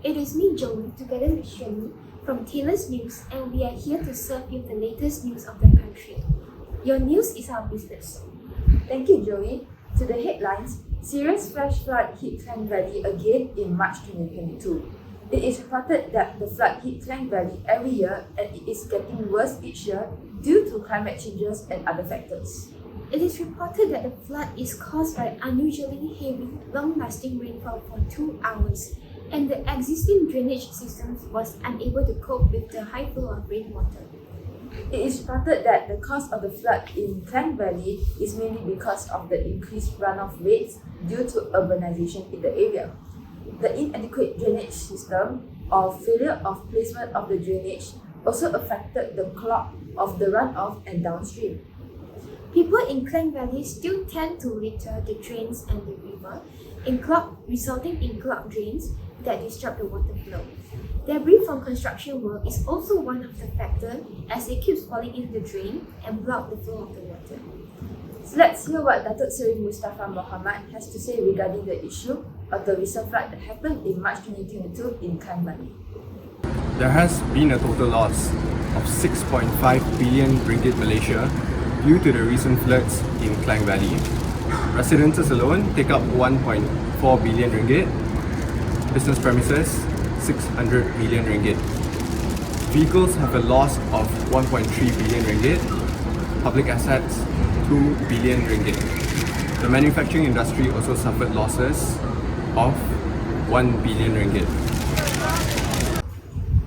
it is me, Joey, together with Shirley from Taylor's News, and we are here to serve you the latest news of the country. Your news is our business. Thank you, Joey. To the headlines, serious flash flood hit Klang Valley again in March 2022. It is reported that the flood hit Klang Valley every year and it is getting worse each year due to climate changes and other factors. It is reported that the flood is caused by unusually heavy, long-lasting rainfall for 2 hours, and the existing drainage system was unable to cope with the high flow of rainwater. It is reported that the cause of the flood in Klang Valley is mainly because of the increased runoff rates due to urbanization in the area. The inadequate drainage system or failure of placement of the drainage also affected the clog of the runoff and downstream. People in Klang Valley still tend to litter the drains and the river, resulting in clogged drains that disrupt the water flow. Debris from construction work is also one of the factors, as it keeps falling into the drain and block the flow of the water. So let's hear what Datuk Seri Mustafa Mohamad has to say regarding the issue of the recent flood that happened in March 2022 in Klang Valley. There has been a total loss of 6.5 billion ringgit Malaysia due to the recent floods in Klang Valley. Residences alone take up 1.4 billion ringgit, business premises 600 million ringgit. Vehicles have a loss of 1.3 billion ringgit, public assets 2 billion ringgit. The manufacturing industry also suffered losses of 1 billion ringgit.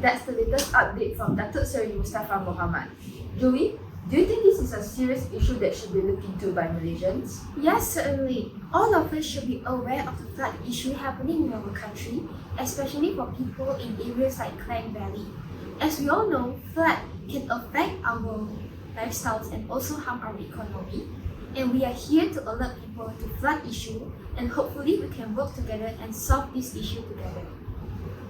That's the latest update from Datuk Seri Mustafa Mohamad. Joey, do you think this is a serious issue that should be looked into by Malaysians? Yes, certainly. All of us should be aware of the flood issue happening in our country, especially for people in areas like Klang Valley. As we all know, flood can affect our lifestyles and also harm our economy. And we are here to alert people to flood issue, and hopefully we can work together and solve this issue together.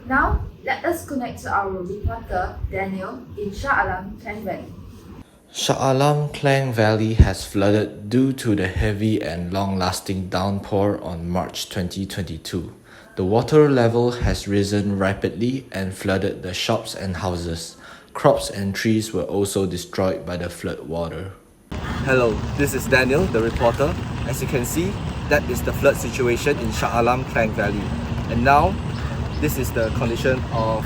Now, let us connect to our reporter, Daniel, in Shah Alam, Klang Valley. Shah Alam Klang Valley has flooded due to the heavy and long-lasting downpour on March 2022. The water level has risen rapidly and flooded the shops and houses. Crops and trees were also destroyed by the flood water. Hello, this is Daniel, the reporter. As you can see, that is the flood situation in Shah Alam Klang Valley. And now, this is the condition of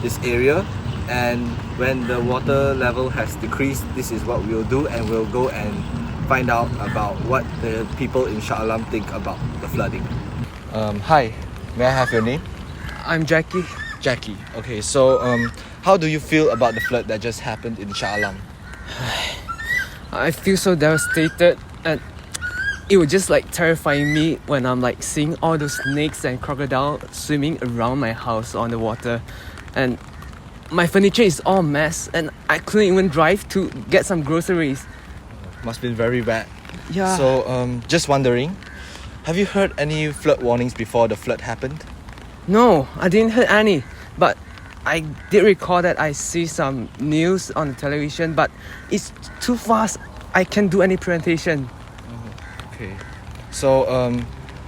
this area. And when the water level has decreased, this is what we'll do, and we'll go and find out about what the people in Shah Alam think about the flooding. Hi, may I have your name? I'm Jackie. Jackie. Okay, so how do you feel about the flood that just happened in Shah Alam? I feel so devastated, and it was just like terrifying me when I'm like seeing all those snakes and crocodiles swimming around my house on the water, and my furniture is all a mess, and I couldn't even drive to get some groceries. Must been very bad. Yeah. So just wondering, have you heard any flood warnings before the flood happened? No, I didn't hear any, but I did recall that I see some news on the television, but it's too fast. I can't do any presentation. Okay. So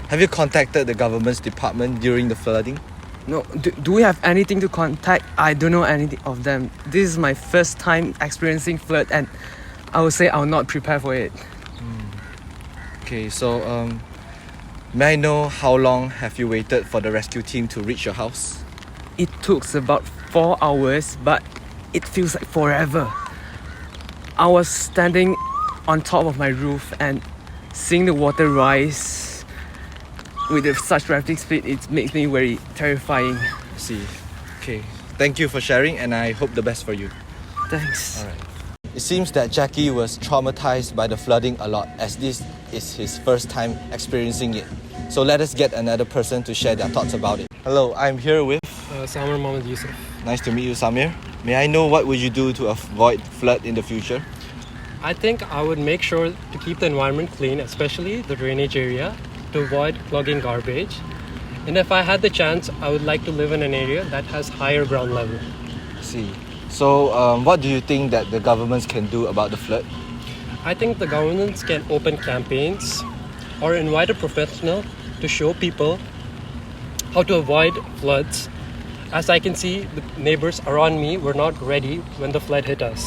have you contacted the government's department during the flooding? No, do we have anything to contact? I don't know anything of them. This is my first time experiencing flood, and I would say I'm not prepared for it. Okay, so may I know how long have you waited for the rescue team to reach your house? It took about 4 hours, but it feels like forever. I was standing on top of my roof and seeing the water rise with such rapid speed. It makes me very terrifying. I see. Okay. Thank you for sharing, and I hope the best for you. Thanks. Alright. It seems that Jackie was traumatized by the flooding a lot, as this is his first time experiencing it. So let us get another person to share their thoughts about it. Hello, I'm here with... Samir Mohammed Yusuf. Nice to meet you, Samir. May I know what would you do to avoid flood in the future? I think I would make sure to keep the environment clean, especially the drainage area, to avoid clogging garbage. And if I had the chance, I would like to live in an area that has higher ground level. See. So what do you think that the governments can do about the flood? I think the governments can open campaigns or invite a professional to show people how to avoid floods. As I can see, the neighbors around me were not ready when the flood hit us.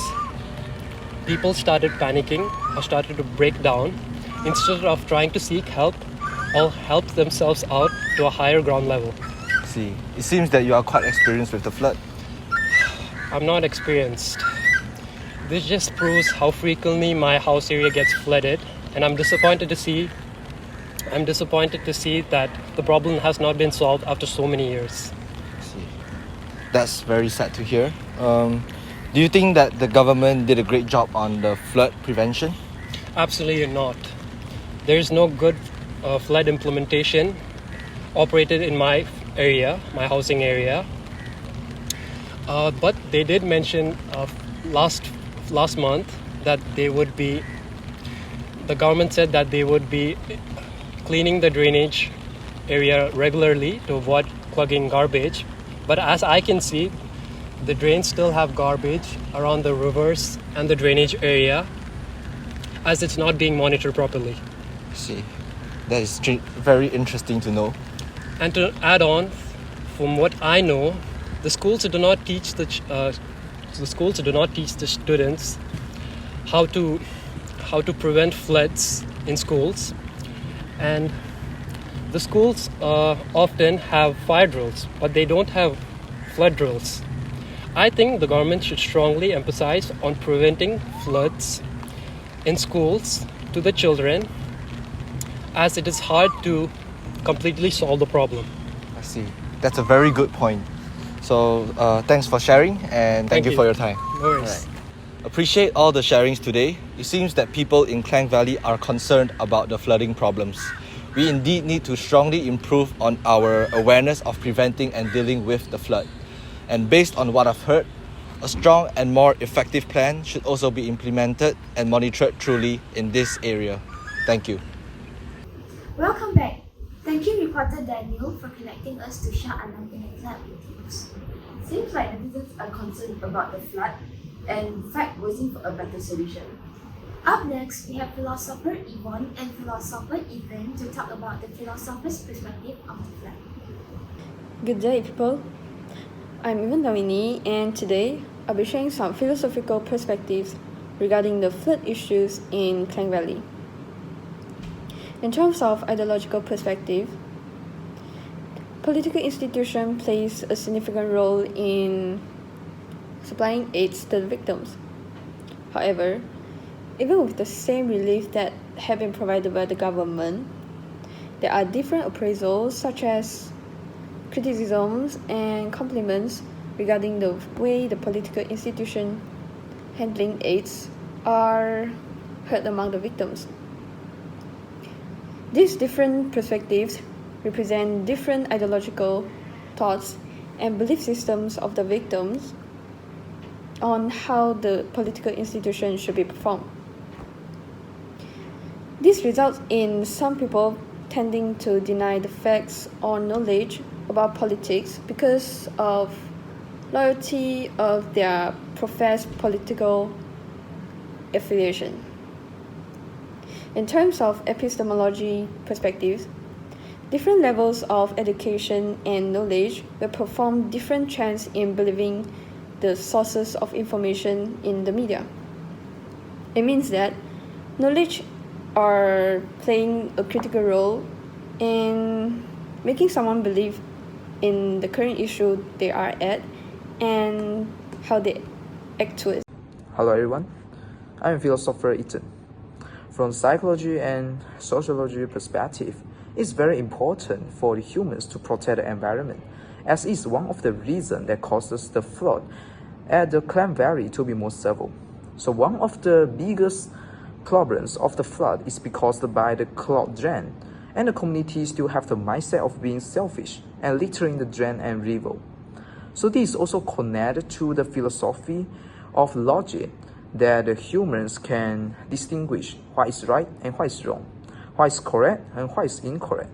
People started panicking or started to break down. Instead of trying to seek help, all helped themselves out to a higher ground level. See, it seems that you are quite experienced with the flood. I'm not experienced. This just proves how frequently my house area gets flooded, and I'm disappointed to see that the problem has not been solved after so many years. See, that's very sad to hear. Do you think that the government did a great job on the flood prevention? Absolutely not. There is no good flood implementation operated in my area, my housing area. But they did mention last month that the government said that they would be cleaning the drainage area regularly to avoid clogging garbage. But as I can see, the drains still have garbage around the rivers and the drainage area, as it's not being monitored properly. See, that is very interesting to know. And to add on, from what I know, the schools do not teach the students how to prevent floods in schools, and the schools often have fire drills, but they don't have flood drills. I think the government should strongly emphasize on preventing floods in schools to the children, as it is hard to completely solve the problem. I see. That's a very good point. So thanks for sharing, and thank you for your time. No worries. Appreciate all the sharings today. It seems that people in Klang Valley are concerned about the flooding problems. We indeed need to strongly improve on our awareness of preventing and dealing with the flood. And based on what I've heard, a strong and more effective plan should also be implemented and monitored truly in this area. Thank you. Welcome back. Thank you, reporter Daniel, for connecting us to Shah Alam in a flood details. Seems like the citizens are concerned about the flood and in fact waiting for a better solution. Up next, we have philosopher Yvonne and philosopher Ethan to talk about the philosopher's perspective of the flood. Good day, people. I'm Yvonne Damini, and today I'll be sharing some philosophical perspectives regarding the flood issues in Klang Valley. In terms of ideological perspective, political institution plays a significant role in supplying aids to the victims. However, even with the same relief that have been provided by the government, there are different appraisals such as criticisms and compliments regarding the way the political institution handling aids are heard among the victims. These different perspectives represent different ideological thoughts and belief systems of the victims on how the political institution should be performed. This results in some people tending to deny the facts or knowledge about politics because of loyalty of their professed political affiliation. In terms of epistemology perspectives, different levels of education and knowledge will perform different trends in believing the sources of information in the media. It means that knowledge are playing a critical role in making someone believe in the current issue they are at and how they act to it. Hello everyone, I'm philosopher Ethan. From psychology and sociology perspective, it's very important for the humans to protect the environment, as it's one of the reasons that causes the flood at the Klang Valley to be more severe. So one of the biggest problems of the flood is because by the clogged drain, and the community still have the mindset of being selfish and littering the drain and river. So this is also connected to the philosophy of logic, that the humans can distinguish what is right and what is wrong, what is correct and what is incorrect,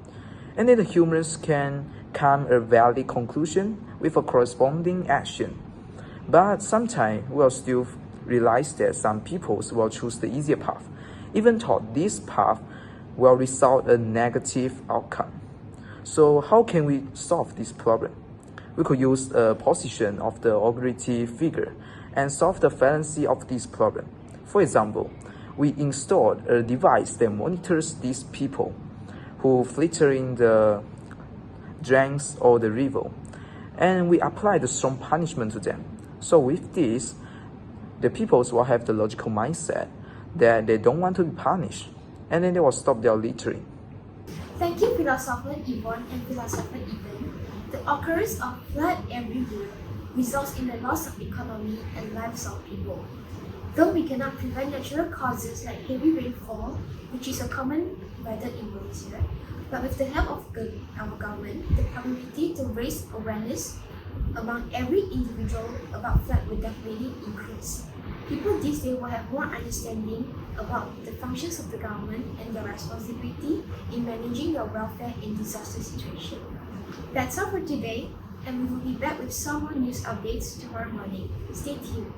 and then the humans can come a valid conclusion with a corresponding action. But sometimes we'll still realize that some people will choose the easier path, even though this path will result a negative outcome. So how can we solve this problem? We could use a position of the authority figure and solve the fallacy of this problem. For example, we installed a device that monitors these people who flittering the drains or the river, and we applied a strong punishment to them. So with this, the peoples will have the logical mindset that they don't want to be punished, and then they will stop their littering. Thank you, philosopher Yvonne and philosopher Ethan. The occurrence of flood every year results in the loss of economy and lives of people. Though we cannot prevent natural causes like heavy rainfall, which is a common weather in Malaysia, but with the help of our government, the probability to raise awareness among every individual about flood will definitely increase. People these days will have more understanding about the functions of the government and their responsibility in managing their welfare in disaster situations. That's all for today, and we will be back with some more news updates tomorrow morning. Stay tuned.